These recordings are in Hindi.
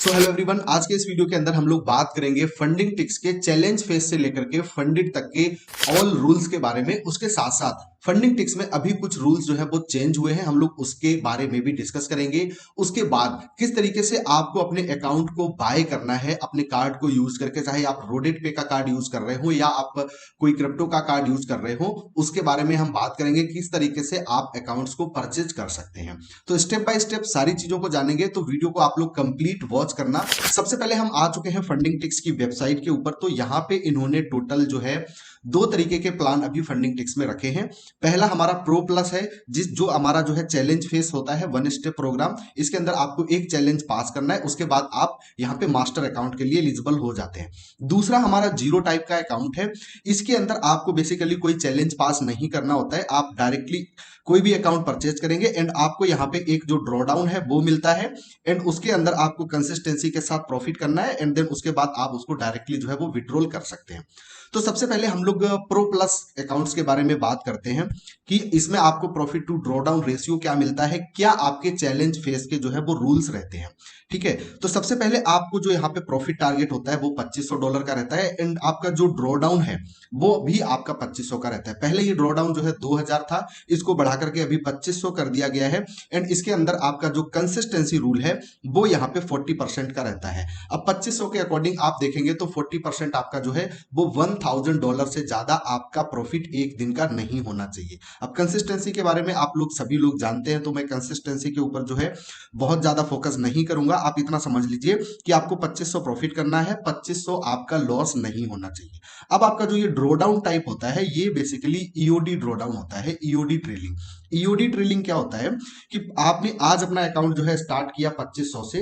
सो हेलो एवरीवन, आज के इस वीडियो के अंदर हम लोग बात करेंगे फंडिंग टिक्स के चैलेंज फेज से लेकर के फंडिंग तक के ऑल रूल्स के बारे में। उसके साथ साथ फंडिंग टिक्स में अभी कुछ रूल्स जो है वो चेंज हुए हैं, हम लोग उसके बारे में भी डिस्कस करेंगे। उसके बाद किस तरीके से आपको अपने अकाउंट को बाय करना है अपने कार्ड को यूज करके, चाहे आप रोडेट पे का कार्ड यूज कर रहे हो या आप कोई क्रिप्टो का कार्ड यूज कर रहे हो, उसके बारे में हम बात करेंगे किस तरीके से आप अकाउंट्स को परचेज कर सकते हैं। तो स्टेप बाय स्टेप सारी चीजों को जानेंगे, तो वीडियो को आप लोग कंप्लीट वॉच करना। सबसे पहले हम आ चुके हैं फंडिंग टिक्स की वेबसाइट के ऊपर। तो यहाँ पे इन्होंने टोटल जो है दो तरीके के प्लान अभी फंडिंग टिक्स में रखे हैं। पहला हमारा प्रो प्लस है, जो हमारा जो है चैलेंज फेस होता है, वन स्टेप प्रोग्राम। इसके अंदर आपको एक चैलेंज पास करना है, उसके बाद आप यहाँ पे मास्टर अकाउंट के लिए एलिजिबल हो जाते हैं। दूसरा हमारा जीरो टाइप का अकाउंट है। इसके अंदर आपको बेसिकली कोई चैलेंज पास नहीं करना होता है, आप डायरेक्टली कोई भी अकाउंट परचेज करेंगे एंड आपको यहाँ पे एक जो ड्रॉ डाउन है वो मिलता है एंड उसके अंदर आपको कंसिस्टेंसी के साथ प्रॉफिट करना है एंड देन उसके बाद आप उसको डायरेक्टली जो है वो विड्रॉल कर सकते हैं। तो सबसे पहले हम लोग प्रो प्लस अकाउंट्स के बारे में बात करते हैं कि इसमें आपको profit to drawdown ratio क्या मिलता है, क्या आपके चैलेंज फेस के जो है वो रूल्स रहते हैं। ठीक है, तो सबसे पहले आपको जो यहाँ पे प्रॉफिट टारगेट होता है वो $2500 का रहता है एंड आपका जो ड्रॉ डाउन है वो भी आपका 2500 का रहता है। पहले ये ड्रॉ डाउन जो है 2000 था, इसको बढ़ा करके अभी 2500 कर दिया गया है एंड इसके अंदर आपका जो कंसिस्टेंसी रूल है वो यहाँ पे 40% का रहता है। अब 2500 के अकॉर्डिंग आप देखेंगे तो 40% आपका जो है वो $1000 से ज्यादा आपका प्रॉफिट एक दिन का नहीं होना चाहिए। अब कंसिस्टेंसी के बारे में आप लोग सभी लोग जानते हैं, तो मैं कंसिस्टेंसी के ऊपर जो है बहुत ज्यादा फोकस नहीं करूंगा। आप इतना समझ लीजिए कि आपको 2500 प्रॉफिट करना है, 2500 आपका लॉस नहीं होना चाहिए। अब आपका जो ये ड्रॉ डाउन टाइप होता है ये बेसिकली ईओडी ड्रॉ डाउन होता है, ईओडी ट्रेलिंग। ईओडी ट्रेलिंग क्या होता है कि आपने आज अपना अकाउंट जो है स्टार्ट किया 2500 से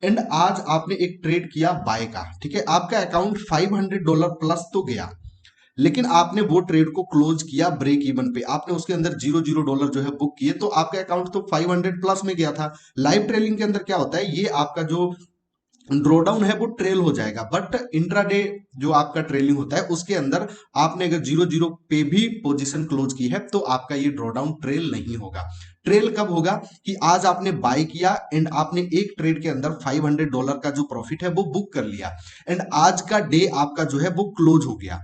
एंड आज आपने एक ट्रेड किया बाय का। ठीक है, आपका अकाउंट $500 प्लस तो गया, लेकिन आपने वो ट्रेड को क्लोज किया ब्रेक इवन पे, आपने उसके अंदर $0 जो है बुक किए, तो आपका अकाउंट तो 500 प्लस में गया था। लाइव ट्रेलिंग के अंदर क्या होता है, ये आपका जो ड्रॉ डाउन है वो ट्रेल हो जाएगा, बट इंट्राडे जो आपका ट्रेलिंग होता है उसके अंदर आपने अगर 0-0 पे भी पोजीशन क्लोज की है तो आपका ये ड्रॉ डाउन ट्रेल नहीं होगा। ट्रेल कब होगा कि आज आपने बाय किया एंड आपने एक ट्रेड के अंदर $500 का जो प्रॉफिट है वो बुक कर लिया एंड आज का डे आपका जो है वो क्लोज हो गया।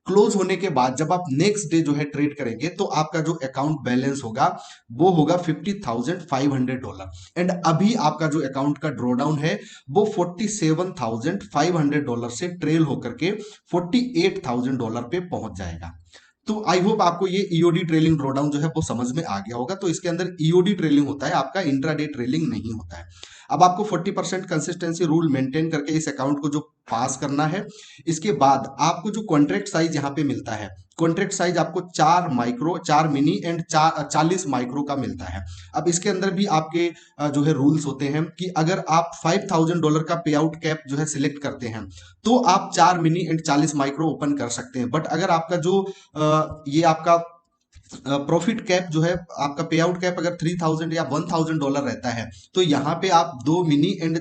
क्लोज होने के बाद जब आप नेक्स्ट डे जो है ट्रेड करेंगे तो आपका जो अकाउंट बैलेंस होगा वो होगा $50,500 एंड अभी आपका जो अकाउंट का ड्रॉ डाउन है वो $47,500 से ट्रेल होकर के $48,000 पे पहुंच जाएगा। तो आई होप आपको ये ईओडी ट्रेलिंग ड्रॉ डाउन जो है वो समझ में आ गया होगा। तो इसके अंदर ईओडी ट्रेलिंग होता है, आपका इंट्राडे ट्रेलिंग नहीं होता है। अब आपको 40% कंसिस्टेंसी रूल मेंटेन करके इस अकाउंट को जो पास करना है, इसके बाद आपको जो कॉन्ट्रैक्ट साइज यहाँ पे मिलता है, कॉन्ट्रैक्ट साइज आपको 4 माइक्रो, 4 मिनी एंड 40 माइक्रो का मिलता है। अब इसके अंदर भी आपके जो है रूल्स होते हैं कि अगर आप $5000 का पे आउट कैप जो है सिलेक्ट करते हैं तो आप 4 मिनी एंड 40 माइक्रो ओपन कर सकते हैं। बट अगर आपका जो ये आपका प्रॉफिट कैप जो है, आपका पे आउट कैप अगर 3000 या $1000 रहता है तो यहाँ पे आप 2 मिनी एंड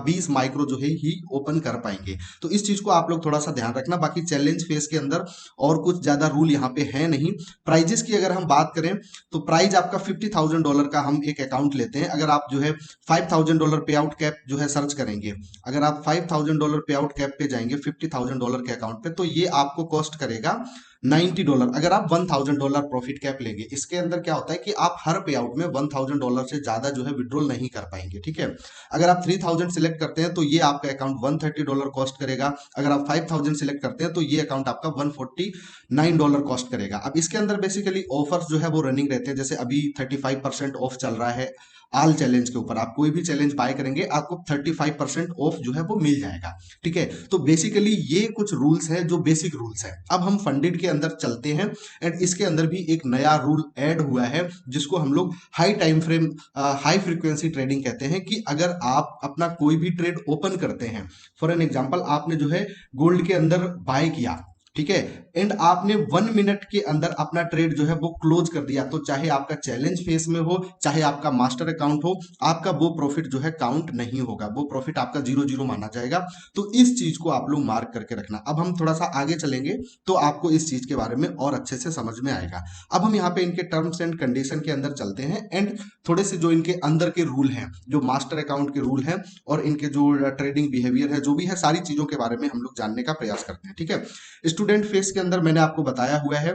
20 माइक्रो जो है ही ओपन कर पाएंगे। तो इस चीज को आप लोग थोड़ा सा ध्यान रखना। बाकी चैलेंज फेस के अंदर और कुछ ज्यादा रूल यहाँ पे है नहीं। प्राइजेस की अगर हम बात करें तो प्राइज आपका $50,000 का हम एक अकाउंट लेते हैं। अगर आप जो है $5000 पे आउट कैप जो है सर्च करेंगे, अगर आप $5000 पे आउट कैप पे जाएंगे $50,000 के अकाउंट पे, तो ये आपको कॉस्ट करेगा $90 अगर आप $1000 प्रॉफिट कैप लेंगे। इसके अंदर क्या होता है कि आप हर पे आउट में $1000 से ज्यादा जो है विड्रॉल नहीं कर पाएंगे। ठीक है, अगर आप 3000 सिलेक्ट करते हैं तो ये आपका अकाउंट $130 कॉस्ट करेगा। अगर आप 5000 सिलेक्ट करते हैं तो ये अकाउंट आपका $149 कॉस्ट करेगा। अब इसके अंदर बेसिकली ऑफर्स जो है वो रनिंग रहते हैं, जैसे अभी 35% ऑफ चल रहा है आल चैलेंज के ऊपर। आप कोई भी चैलेंज बाय करेंगे आपको 35% ऑफ जो है वो मिल जाएगा। ठीक है, तो बेसिकली ये कुछ रूल्स हैं जो बेसिक रूल्स हैं। अब हम फंडेड के अंदर चलते हैं एंड इसके अंदर भी एक नया रूल ऐड हुआ है जिसको हम लोग high time frame high frequency trading कहते हैं। कि अगर आप अपना कोई भी ट्रेड ओपन करते हैं, फॉर एन एग्जांपल आपने जो है गोल्ड के अंदर बाय किया, ठीक है। एंड आपने 1 मिनट के अंदर अपना ट्रेड जो है वो क्लोज कर दिया, तो चाहे आपका चैलेंज फेस में हो, चाहे आपका मास्टर अकाउंट हो, आपका वो प्रॉफिट जो है काउंट नहीं होगा, वो प्रॉफिट आपका 0-0 माना जाएगा। तो इस चीज को आप लोग मार्क करके रखना। अब हम थोड़ा सा आगे चलेंगे तो आपको इस चीज के बारे में और अच्छे से समझ में आएगा। अब हम यहाँ पे इनके टर्म्स एंड कंडीशन के अंदर चलते हैं एंड थोड़े से जो इनके अंदर के रूल हैं, जो मास्टर अकाउंट के रूल हैं और इनके जो ट्रेडिंग बिहेवियर है, जो भी है, सारी चीजों के बारे में हम लोग जानने का प्रयास करते हैं। ठीक है। स्टूडेंट फेस के अंदर मैंने आपको बताया हुआ है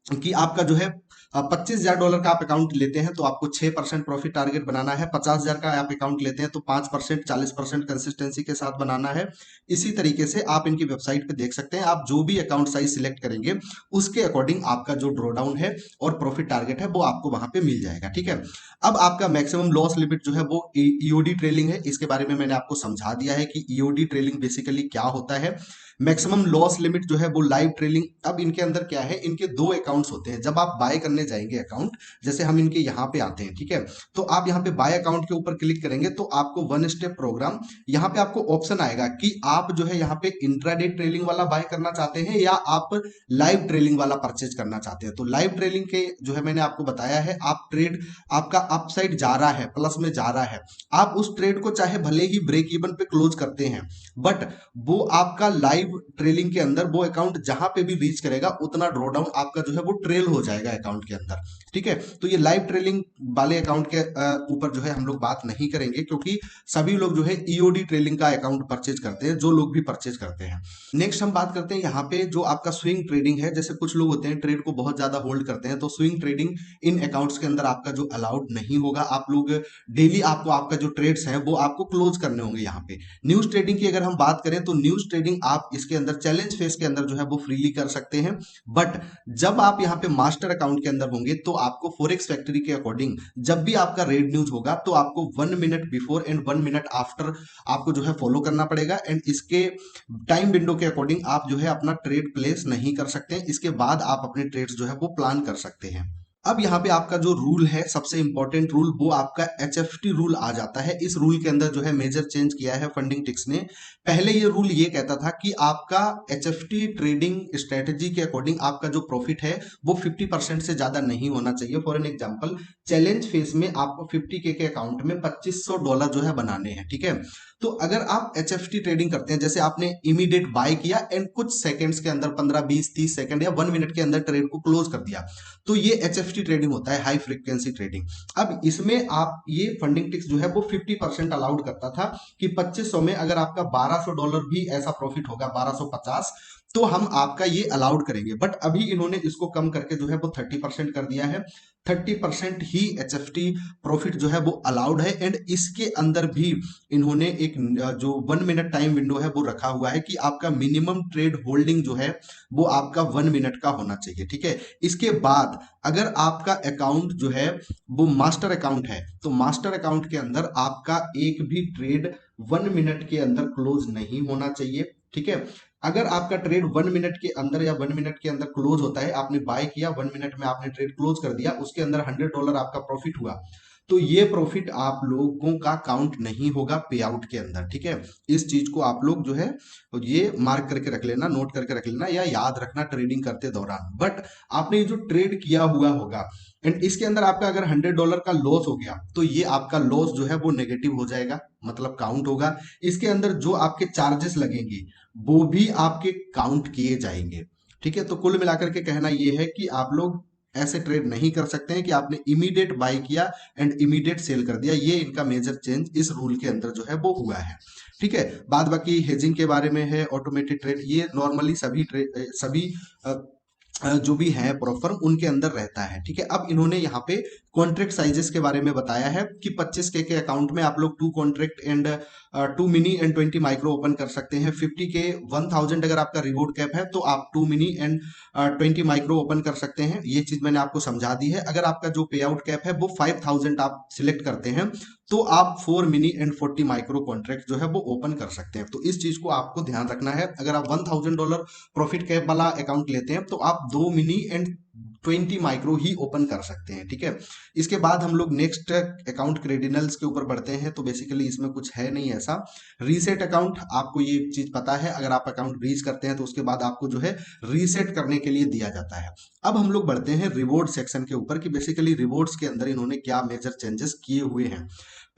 कि आपका जो है $25,000 का आप अकाउंट लेते हैं तो आपको 6% प्रॉफिट टारगेट बनाना है। 50,000 का आप अकाउंट लेते हैं तो 5%, 40% कंसिस्टेंसी के साथ बनाना है। इसी तरीके से आप इनकी वेबसाइट पे देख सकते हैं, आप जो भी अकाउंट साइज सिलेक्ट करेंगे उसके अकॉर्डिंग आपका जो ड्रॉ डाउन है और प्रॉफिट टारगेट है वो आपको वहां पे मिल जाएगा। ठीक है। अब आपका मैक्सिमम लॉस लिमिट जो है वो ईओडी ट्रेलिंग है। इसके बारे में मैंने आपको समझा दिया है कि ईओडी ट्रेलिंग बेसिकली क्या होता है। मैक्सिमम लॉस लिमिट जो है वो लाइव ट्रेलिंग। अब इनके अंदर क्या है, इनके दो अकाउंट्स होते हैं। जब आप बाय करने जाएंगे अकाउंट, जैसे हम इनके यहाँ पे आते हैं, ठीक है, तो आप यहाँ पे बाय अकाउंट के ऊपर क्लिक करेंगे तो आपको वन स्टेप प्रोग्राम, यहाँ पे आपको ऑप्शन आएगा कि आप जो है यहाँ पे इंट्राडे ट्रेलिंग वाला बाय करना चाहते हैं या आप लाइव ट्रेलिंग वाला परचेज करना चाहते हैं। तो लाइव ट्रेलिंग के जो है मैंने आपको बताया है, आप ट्रेड आपका अपसाइड जा रहा है, प्लस में जा रहा है, आप उस ट्रेड को चाहे भले ही ब्रेक इवन पे क्लोज करते हैं, बट वो आपका लाइव ट्रेलिंग के अंदर वो अकाउंट जहां पे भी रीच करेगा उतना ड्रॉ डाउन आपका जो है वो ट्रेल हो जाएगा अकाउंट के अंदर। ठीक है। तो ये लाइव ट्रेलिंग वाले अकाउंट के ऊपर जो है हम लोग बात नहीं करेंगे, क्योंकि सभी लोग जो है ईओडी ट्रेलिंग का अकाउंट परचेज करते हैं, जो लोग भी परचेज करते हैं। नेक्स्ट हम बात करते हैं यहाँ पे जो आपका स्विंग ट्रेडिंग है। जैसे कुछ लोग होते हैं ट्रेड को बहुत ज्यादा होल्ड करते हैं, तो स्विंग ट्रेडिंग इन अकाउंट्स के अंदर आपका जो अलाउड नहीं होगा। आप लोग डेली आपको आपका जो ट्रेड्स है वो आपको क्लोज करने होंगे। यहाँ पे न्यूज ट्रेडिंग की अगर हम बात करें तो न्यूज ट्रेडिंग आप इसके अंदर चैलेंज फेस के अंदर जो है वो फ्रीली कर सकते हैं, बट जब आप यहाँ पे मास्टर अकाउंट के अंदर होंगे तो आपको फॉरेक्स फैक्ट्री के अकॉर्डिंग जब भी आपका रेड न्यूज होगा तो आपको 1 minute before and 1 minute after आपको जो है फॉलो करना पड़ेगा। एंड इसके टाइम विंडो के अकॉर्डिंग आप जो है अपना ट्रेड प्लेस नहीं कर सकते, इसके बाद आप अपने ट्रेड्स जो है वो प्लान कर सकते हैं। अब यहाँ पे आपका जो रूल है, सबसे इंपॉर्टेंट रूल, वो आपका एचएफटी रूल आ जाता है। इस रूल के अंदर जो है मेजर चेंज किया है फंडिंग टिक्स ने। पहले ये रूल ये कहता था कि आपका एचएफटी ट्रेडिंग स्ट्रेटेजी के अकॉर्डिंग आपका जो प्रॉफिट है वो 50% से ज्यादा नहीं होना चाहिए। For an example, challenge phase में आपको 50K के अकाउंट में $2500 जो है बनाने हैं। ठीक है। तो अगर आप एचएफटी ट्रेडिंग करते हैं, जैसे आपने इमीडिएट बाय किया एंड कुछ सेकंड्स के अंदर 15, 20, 30 सेकंड या 1 मिनट के अंदर ट्रेड को क्लोज कर दिया, तो ये एचएफटी ट्रेडिंग होता है, हाई फ्रीक्वेंसी ट्रेडिंग। अब इसमें आप ये फंडिंग टिक्स जो है वो 50% अलाउड करता था कि 2500 में अगर आपका $1200 भी ऐसा प्रॉफिट होगा, 1250, तो हम आपका ये अलाउड करेंगे। बट अभी इन्होंने इसको कम करके जो है वो 30% कर दिया है। 30% ही एचएफटी प्रॉफिट जो है वो अलाउड है। एंड इसके अंदर भी इन्होंने एक जो 1 मिनट टाइम विंडो है वो रखा हुआ है कि आपका मिनिमम ट्रेड होल्डिंग जो है वो आपका 1 मिनट का होना चाहिए। ठीक है। इसके बाद अगर आपका अकाउंट जो है वो मास्टर अकाउंट है, तो मास्टर अकाउंट के अंदर आपका एक भी ट्रेड 1 मिनट के अंदर क्लोज नहीं होना चाहिए। ठीक है। अगर आपका ट्रेड 1 मिनट के अंदर या 1 मिनट के अंदर क्लोज होता है, आपने बाय किया, 1 मिनट में आपने ट्रेड क्लोज कर दिया, उसके अंदर $100 आपका प्रॉफिट हुआ, तो ये प्रॉफिट आप लोगों का काउंट नहीं होगा पे आउट के अंदर। ठीक है। इस चीज को आप लोग जो है ये मार्क करके रख लेना, नोट करके रख लेना या याद रखना ट्रेडिंग करते दौरान। बट आपने ये जो ट्रेड किया हुआ होगा एंड इसके अंदर आपका अगर $100 का लॉस हो गया, तो ये आपका लॉस जो है वो नेगेटिव हो जाएगा, मतलब काउंट होगा। इसके अंदर जो आपके चार्जेस लगेंगे वो भी आपके काउंट किए जाएंगे। ठीक है। तो कुल मिलाकर के कहना ये है कि आप लोग ऐसे ट्रेड नहीं कर सकते हैं कि आपने इमीडिएट बाय किया एंड इमीडिएट सेल कर दिया। ये इनका मेजर चेंज इस रूल के अंदर जो है वो हुआ है। ठीक है। बाद बाकी हेजिंग के बारे में है, ऑटोमेटेड ट्रेड, ये नॉर्मली सभी जो भी है प्रोफर्म उनके अंदर रहता है। ठीक है। अब इन्होंने यहाँ पे कॉन्ट्रैक्ट साइजेस के बारे में बताया है कि 25K के अकाउंट में आप लोग 2 contract and 2 mini and 20 micro open कर सकते हैं। 50K 1000 अगर आपका रिवॉर्ड कैप है तो आप 2 मिनी एंड 20 माइक्रो ओपन कर सकते हैं। ये चीज मैंने आपको समझा दी है। अगर आपका जो पे आउट कैप है वो 5000 आप सिलेक्ट करते हैं तो आप 4 मिनी एंड 40 माइक्रो कॉन्ट्रैक्ट जो है वो ओपन कर सकते हैं। तो इस चीज को आपको ध्यान रखना है। अगर आप $1000 प्रॉफिट कैप वाला अकाउंट लेते हैं तो आप 2 mini and 20 micro he open कर सकते हैं, ठीक है। इसके बाद हम लोग नेक्स्ट अकाउंट क्रेडिनल्स के ऊपर बढ़ते हैं। तो बेसिकली इसमें कुछ है नहीं ऐसा। रीसेट अकाउंट, आपको ये चीज पता है, अगर आप अकाउंट ब्रीच करते हैं तो उसके बाद आपको जो है रीसेट करने के लिए दिया जाता है। अब हम लोग बढ़ते हैं रिवॉर्ड सेक्शन के ऊपर कि बेसिकली रिवॉर्ड्स के अंदर इन्होंने क्या मेजर चेंजेस किए हुए हैं।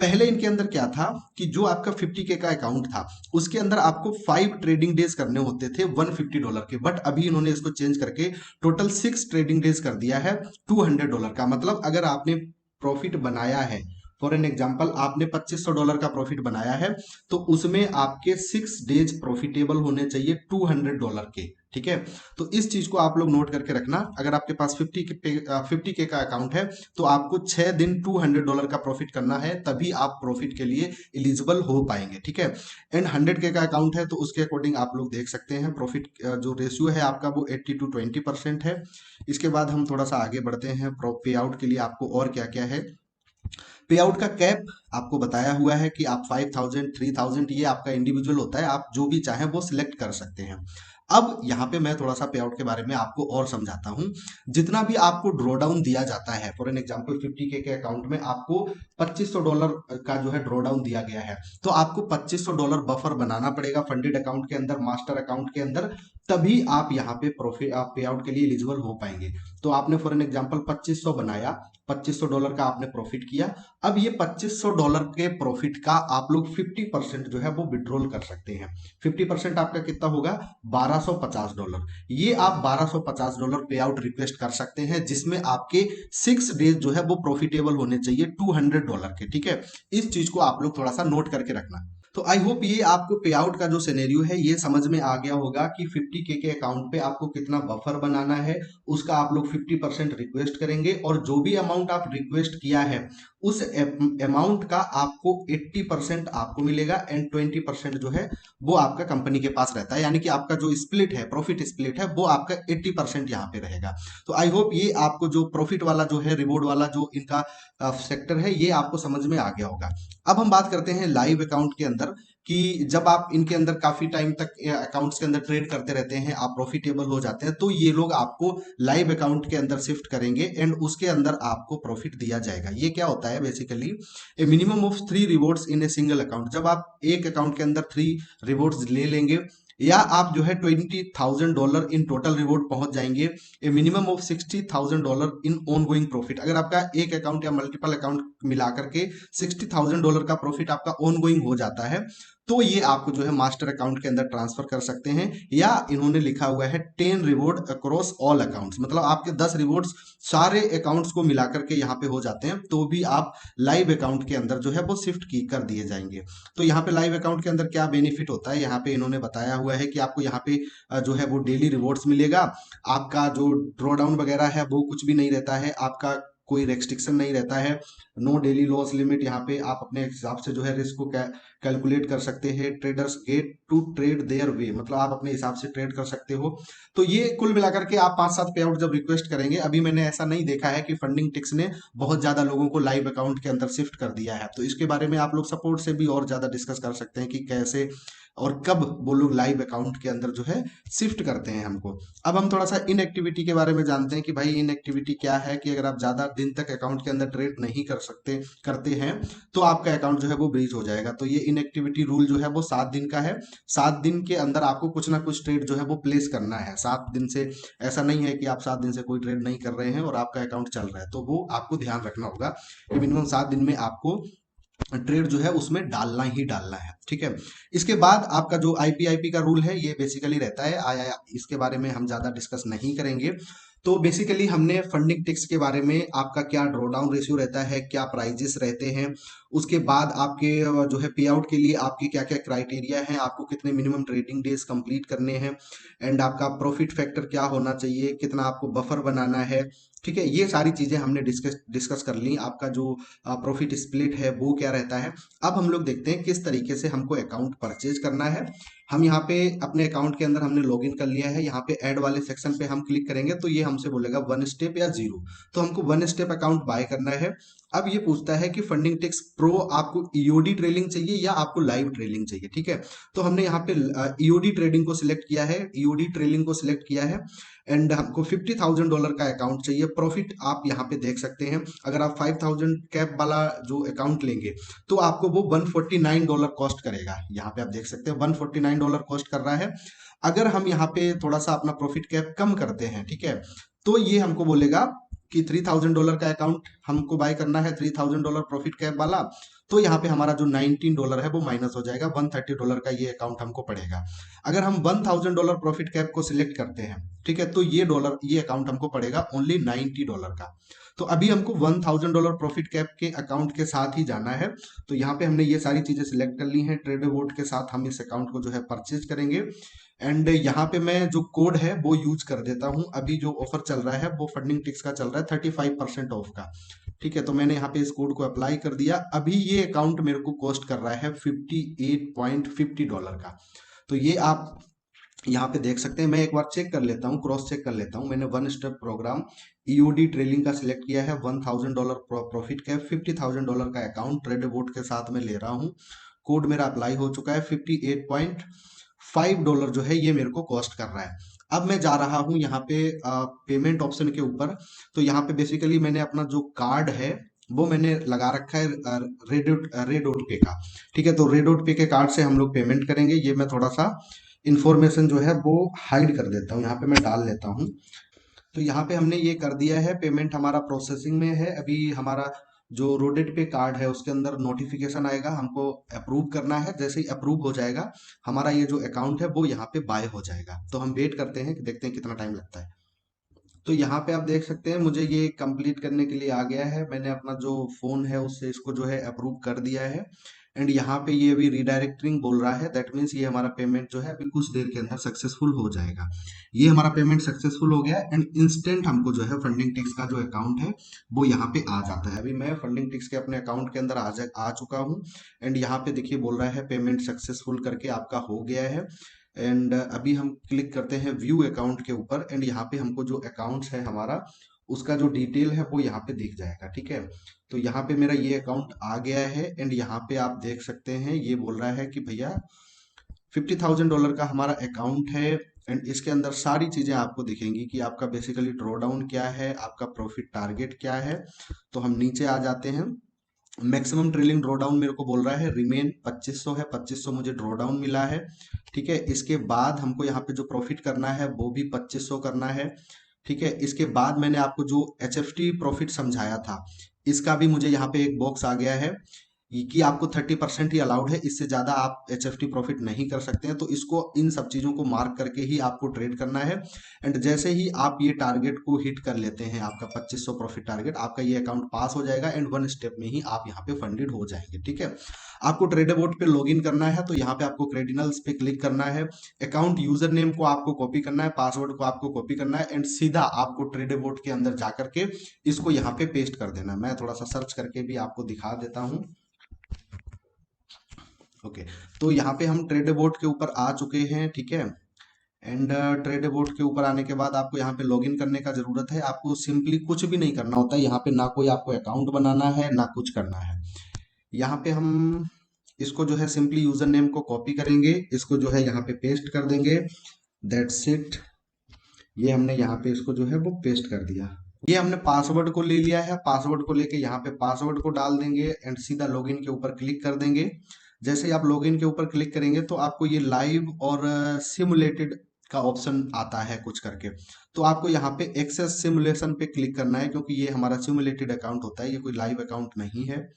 पहले इनके अंदर क्या था कि जो आपका 50K का अकाउंट था उसके अंदर आपको 5 ट्रेडिंग डेज करने होते थे $150 के, बट अभी इन्होंने इसको चेंज करके टोटल 6 ट्रेडिंग डेज कर दिया है $200 का। मतलब अगर आपने प्रॉफिट बनाया है, फॉर एन एग्जाम्पल आपने $2500 का प्रॉफिट बनाया है, तो उसमें आपके 6 डेज प्रॉफिटेबल होने चाहिए $200 के, ठीक है। तो इस चीज को आप लोग नोट करके रखना। अगर आपके पास 50K का अकाउंट है तो आपको 6 दिन $200 का प्रॉफिट करना है, तभी आप प्रॉफिट के लिए एलिजिबल हो पाएंगे, ठीक है। एंड 100K का अकाउंट है तो उसके अकॉर्डिंग आप लोग देख सकते हैं प्रॉफिट जो रेशियो है आपका वो 80 to 20% है। इसके बाद हम थोड़ा सा आगे बढ़ते हैं। पे आउट के लिए आपको और क्या क्या है। पे आउट का कैप आपको बताया हुआ है कि आप 5000 3000, ये आपका इंडिविजुअल होता है, आप जो भी चाहें वो सिलेक्ट कर सकते हैं। अब यहाँ पे मैं थोड़ा सा पे आउट के बारे में आपको और समझाता हूँ। जितना भी आपको ड्रॉ डाउन दिया जाता है, फॉर एन एग्जांपल 50K के अकाउंट में आपको $2500 का जो है ड्रॉ डाउन दिया गया है, तो आपको $2500 बफर बनाना पड़ेगा फंडेड अकाउंट के अंदर, मास्टर अकाउंट के अंदर, तभी आप यहाँ पे प्रॉफिट आप पे आउट के लिए एलिजिबल हो पाएंगे। तो आपने फॉर एन एग्जांपल 2500 बनाया, $2500 का आपने प्रॉफिट किया। अब ये $2500 के प्रॉफिट का आप लोग 50% जो है वो विड्रॉल कर सकते हैं। 50% आपका कितना होगा, $1250। ये आप $1250 पे आउट रिक्वेस्ट कर सकते हैं, जिसमें आपके 6 डेज जो है वो प्रॉफिटेबल होने चाहिए $200 के, ठीक है। इस चीज को आप लोग थोड़ा सा नोट करके रखना। तो आई होप ये आपको पे आउट का जो सिनेरियो है ये समझ में आ गया होगा कि 50K के अकाउंट पे आपको कितना बफर बनाना है, उसका आप लोग 50% रिक्वेस्ट करेंगे, और जो भी अमाउंट आप रिक्वेस्ट किया है उस अमाउंट का आपको 80% आपको मिलेगा, एंड 20% जो है वो आपका कंपनी के पास रहता है। यानी कि आपका जो स्प्लिट है, प्रॉफिट स्प्लिट है, वो आपका 80% यहाँ पे रहेगा। तो आई होप ये आपको जो प्रॉफिट वाला जो है, रिवॉर्ड वाला जो इनका सेक्टर है, ये आपको समझ में आ गया होगा। अब हम बात करते हैं लाइव अकाउंट के अंदर कि जब आप इनके अंदर काफी टाइम तक अकाउंट्स के अंदर ट्रेड करते रहते हैं, आप प्रॉफिटेबल हो जाते हैं, तो ये लोग आपको लाइव अकाउंट के अंदर शिफ्ट करेंगे एंड उसके अंदर आपको प्रॉफिट दिया जाएगा। ये क्या होता है basically, A minimum of 3 rewards in a single account. जब आप एक अकाउंट के अंदर 3 रिवॉर्ड्स ले लेंगे, या आप जो है $20,000 इन टोटल रिवॉर्ड पहुंच जाएंगे, ए minimum of $60,000 in on going profit. अगर आपका एक अकाउंट या मल्टीपल अकाउंट मिलाकर के $60,000 का प्रॉफिट आपका ऑन गोइंग हो जाता है, तो ये आपको जो है मास्टर अकाउंट के अंदर ट्रांसफर कर सकते हैं। या इन्होंने लिखा हुआ है 10 रिवॉर्ड अक्रॉस ऑल अकाउंट्स, मतलब आपके 10 रिवॉर्ड्स सारे अकाउंट्स को मिलाकर के यहाँ पे हो जाते हैं, तो भी आप लाइव अकाउंट के अंदर जो है वो शिफ्ट की कर दिए जाएंगे। तो यहाँ पे लाइव अकाउंट के अंदर क्या बेनिफिट होता है, यहाँ पे इन्होंने बताया हुआ है कि आपको यहाँ पे जो है वो डेली रिवॉर्ड्स मिलेगा। आपका जो ड्रॉ डाउन वगैरह है वो कुछ भी नहीं रहता है, आपका कोई रेस्ट्रिक्शन नहीं रहता है, नो डेली लॉस लिमिट। यहाँ पे आप अपने हिसाब से जो है रिस्क को कैलकुलेट कर सकते हैं। Traders get to trade their way, मतलब आप अपने हिसाब से ट्रेड कर सकते हो। तो ये कुल मिलाकर के आप 5-7 पे आउट जब रिक्वेस्ट करेंगे, अभी मैंने ऐसा नहीं देखा है कि फंडिंग टिक्स ने बहुत ज्यादा लोगों को लाइव अकाउंट के अंदर शिफ्ट कर दिया है। तो इसके बारे में आप लोग सपोर्ट से भी और ज्यादा डिस्कस कर सकते हैं कि कैसे और कब वो लोग लाइव अकाउंट के अंदर जो है शिफ्ट करते हैं हमको। अब हम थोड़ा सा इनएक्टिविटी के बारे में जानते हैं कि भाई इनएक्टिविटी क्या है, कि अगर आप ज्यादा दिन तक अकाउंट के अंदर ट्रेड नहीं करते हैं तो आपका अकाउंट जो है वो ब्रीच हो जाएगा। तो ये इनएक्टिविटी रूल जो है वो 7 दिन का है। 7 दिन के अंदर आपको कुछ ना कुछ ट्रेड जो है वो प्लेस करना है। 7 दिन से ऐसा नहीं है कि आप 7 दिन से कोई ट्रेड नहीं कर रहे हैं और आपका अकाउंट चल रहा है, तो वो आपको ध्यान रखना होगा कि मिनिमम 7 दिन में आपको ट्रेड जो है उसमें डालना ही डालना है, ठीक है। इसके बाद आपका जो आईपीआईपी का रूल है ये बेसिकली रहता है, आया इसके बारे में हम ज्यादा डिस्कस नहीं करेंगे। तो बेसिकली हमने फंडिंग टिक्स के बारे में, आपका क्या ड्रॉ डाउन रेशियो रहता है, क्या प्राइजेस रहते हैं, उसके बाद आपके जो है पे आउट के लिए आपके क्या क्या क्राइटेरिया हैं, आपको कितने मिनिमम ट्रेडिंग डेज कंप्लीट करने हैं, एंड आपका प्रॉफिट फैक्टर क्या होना चाहिए, कितना आपको बफर बनाना है, ठीक है। ये सारी चीजें हमने डिस्कस कर ली। आपका जो प्रॉफिट स्प्लिट है वो क्या रहता है। अब हम लोग देखते हैं किस तरीके से हमको अकाउंट परचेज करना है। हम यहाँ पे अपने अकाउंट के अंदर हमने लॉगिन कर लिया है, यहाँ पे ऐड वाले सेक्शन पे हम क्लिक करेंगे तो ये हमसे बोलेगा 1 स्टेप या 0। तो हमको 1 स्टेप अकाउंट बाय करना है। अब ये पूछता है कि फंडिंग टिक्स प्रो आपको ईओडी ट्रेडिंग चाहिए या आपको लाइव ट्रेडिंग चाहिए, ठीक है। तो हमने यहाँ पे ईओडी ट्रेडिंग को सिलेक्ट किया है, ईओडी ट्रेडिंग को सिलेक्ट किया है एंड हमको $50,000 का अकाउंट चाहिए। प्रॉफिट आप यहाँ पे देख सकते हैं, अगर आप 5,000 कैप वाला जो अकाउंट लेंगे तो आपको वो $149 कॉस्ट करेगा। यहाँ पे आप देख सकते हैं $149 कॉस्ट कर रहा है। अगर हम यहाँ पे थोड़ा सा अपना प्रॉफिट कैप कम करते हैं, ठीक है, तो ये हमको बोलेगा कि $3,000 का अकाउंट हमको बाय करना है, $3,000 प्रॉफिट कैप वाला, तो यहाँ पे हमारा जो $19 है वो माइनस हो जाएगा, $130 का ये अकाउंट हमको पड़ेगा। अगर हम $1,000 प्रॉफिट कैप को सिलेक्ट करते हैं, ठीक है, तो ये अकाउंट हमको पड़ेगा ओनली $90 का। तो अभी हमको $1,000 प्रॉफिट कैप के अकाउंट के साथ ही जाना है। तो यहाँ पे हमने ये सारी चीजें सिलेक्ट कर ली हैं। ट्रेडर बोर्ड के साथ हम इस अकाउंट को जो है परचेज करेंगे एंड यहाँ पे मैं जो कोड है वो यूज कर देता हूँ। अभी जो ऑफर चल रहा है वो फंडिंग टिक्स का चल रहा है 35% ऑफ का, ठीक है। तो मैंने यहाँ पे इस कोड को अप्लाई कर दिया। अभी ये अकाउंट मेरे को कॉस्ट कर रहा है $58.50 का। तो ये आप यहाँ पे देख सकते हैं। मैं एक बार चेक कर लेता हूँ, क्रॉस चेक कर लेता हूँ। मैंने one step program EOD trading का सिलेक्ट किया है, $1,000 प्रॉफिट कैप, $50,000 का अकाउंट ट्रेडर बोर्ड के साथ में ले रहा हूँ। कोड मेरा अप्लाई हो चुका है। $58.5 जो है ये मेरे को कॉस्ट कर रहा है। अब मैं जा रहा हूँ यहाँ पे पेमेंट ऑप्शन के ऊपर। तो यहाँ पे बेसिकली मैंने अपना जो कार्ड है वो मैंने लगा रखा है रेडोट पे का, ठीक है। तो रेडोट पे के कार्ड से हम लोग पेमेंट करेंगे। ये मैं थोड़ा सा इंफॉर्मेशन जो है वो हाइड कर देता हूँ, यहाँ पे मैं डाल लेता हूँ। तो यहाँ पे हमने ये कर दिया है, पेमेंट हमारा प्रोसेसिंग में है। अभी हमारा जो रोडेट पे कार्ड है उसके अंदर नोटिफिकेशन आएगा, हमको अप्रूव करना है। जैसे ही अप्रूव हो जाएगा हमारा ये जो अकाउंट है वो यहाँ पे बाय हो जाएगा। तो हम वेट करते हैं, देखते हैं कितना टाइम लगता है। तो यहाँ पे आप देख सकते हैं मुझे ये कंप्लीट करने के लिए आ गया है। मैंने अपना जो फोन है उससे इसको जो है अप्रूव कर दिया है एंड यहाँ पे ये अभी रिडायरेक्टिंग बोल रहा है। दैट मीन्स ये हमारा पेमेंट जो है अभी कुछ देर के अंदर सक्सेसफुल हो जाएगा। ये हमारा पेमेंट सक्सेसफुल हो गया एंड इंस्टेंट हमको जो है फंडिंग टिक्स का जो अकाउंट है वो यहाँ पे आ जाता है। अभी मैं फंडिंग टिक्स के अपने अकाउंट के अंदर आ चुका हूँ एंड यहाँ पे देखिए बोल रहा है पेमेंट सक्सेसफुल करके आपका हो गया है। एंड अभी हम क्लिक करते हैं व्यू अकाउंट के ऊपर एंड यहाँ पे हमको जो अकाउंट्स है हमारा उसका जो डिटेल है वो यहाँ पे दिख जाएगा, ठीक है। तो यहाँ पे मेरा ये अकाउंट आ गया है एंड यहाँ पे आप देख सकते हैं ये बोल रहा है कि भैया $50,000 का हमारा अकाउंट है एंड इसके अंदर सारी चीजें आपको दिखेंगी कि आपका बेसिकली ड्रॉ डाउन क्या है, आपका प्रॉफिट टारगेट क्या है। तो हम नीचे आ जाते हैं। मैक्सिमम ट्रेलिंग ड्रॉ डाउन मेरे को बोल रहा है रिमेन 2500 है, 2500 मुझे ड्रॉ डाउन मिला है, ठीक है। इसके बाद हमको यहाँ पे जो प्रॉफिट करना है वो भी 2500 करना है, ठीक है। इसके बाद मैंने आपको जो HFT प्रॉफिट समझाया था इसका भी मुझे यहाँ पे एक बॉक्स आ गया है कि आपको 30% ही अलाउड है, इससे ज्यादा आप HFT प्रॉफिट नहीं कर सकते हैं। तो इसको इन सब चीजों को मार्क करके ही आपको ट्रेड करना है एंड जैसे ही आप ये टारगेट को हिट कर लेते हैं, आपका 2500 प्रॉफिट टारगेट, आपका ये अकाउंट पास हो जाएगा एंड वन स्टेप में ही आप यहाँ पे फंडेड हो जाएंगे, ठीक है। आपको ट्रेडर बोर्ड पे लॉग इन करना है तो यहाँ पे आपको क्रेडिनल्स पे क्लिक करना है। अकाउंट यूजर नेम को आपको कॉपी करना है, पासवर्ड को आपको कॉपी करना है एंड सीधा आपको ट्रेडर बोर्ड के अंदर जाकर के इसको यहाँ पे पेस्ट कर देना है। मैं थोड़ा सा सर्च करके भी आपको दिखा देता हूँ। ओके तो यहाँ पे हम ट्रेडर बोर्ड के ऊपर आ चुके हैं, ठीक है। एंड ट्रेडर बोर्ड के ऊपर आने के बाद आपको यहाँ पे लॉगिन करने का जरूरत है। आपको सिंपली कुछ भी नहीं करना होता है यहाँ पे, ना कोई आपको अकाउंट बनाना है ना कुछ करना है। यहाँ पे हम इसको जो है सिंपली यूजर नेम को कॉपी करेंगे, इसको जो है यहाँ पे पेस्ट कर देंगे, दैट्स इट। ये हमने यहाँ पे इसको जो है वो पेस्ट कर दिया। ये हमने पासवर्ड को ले लिया है, पासवर्ड को लेके यहाँ पे पासवर्ड को डाल देंगे एंड सीधा लॉगिन के ऊपर क्लिक कर देंगे। जैसे ही आप लॉगिन के ऊपर क्लिक करेंगे तो आपको ये लाइव और सिमुलेटेड का ऑप्शन आता है कुछ करके। तो आपको यहाँ पे एक्सेस सिमुलेशन पे क्लिक करना है क्योंकि ये हमारा सिमुलेटेड अकाउंट होता है, ये कोई लाइव अकाउंट नहीं है।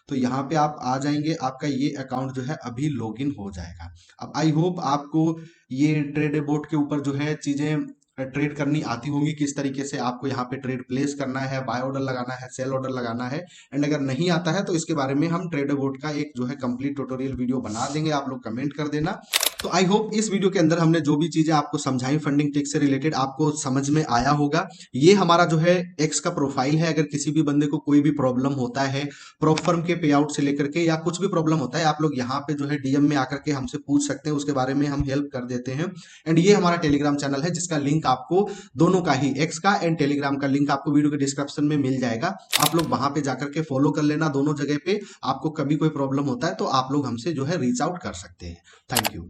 तो यहाँ पे आप आ जाएंगे, आपका ये अकाउंट जो है अभी लॉगिन हो जाएगा। अब आई होप आपको ये ट्रेडर बोर्ड के ऊपर जो है चीजें ट्रेड करनी आती होंगी, किस तरीके से आपको यहाँ पे ट्रेड प्लेस करना है, बाय ऑर्डर लगाना है, सेल ऑर्डर लगाना है। एंड अगर नहीं आता है तो इसके बारे में हम ट्रेडर बोर्ड का एक जो है कंप्लीट ट्यूटोरियल वीडियो बना देंगे, आप लोग कमेंट कर देना। तो आई होप इस वीडियो के अंदर हमने जो भी चीजें आपको समझाई फंडिंग टिक्स से रिलेटेड आपको समझ में आया होगा। ये हमारा जो है एक्स का प्रोफाइल है। अगर किसी भी बंदे को कोई भी प्रॉब्लम होता है प्रॉप फर्म के पे आउट से लेकर के या कुछ भी प्रॉब्लम होता है, आप लोग यहाँ पे जो है डीएम में आकर के हमसे पूछ सकते हैं, उसके बारे में हम हेल्प कर देते हैं। एंड ये हमारा टेलीग्राम चैनल है जिसका लिंक आपको दोनों का ही, एक्स का एंड टेलीग्राम का लिंक आपको वीडियो के डिस्क्रिप्शन में मिल जाएगा। आप लोग वहां पे जाकर के फॉलो कर लेना। दोनों जगह पे आपको कभी कोई प्रॉब्लम होता है तो आप लोग हमसे जो है रीच आउट कर सकते हैं। Thank you.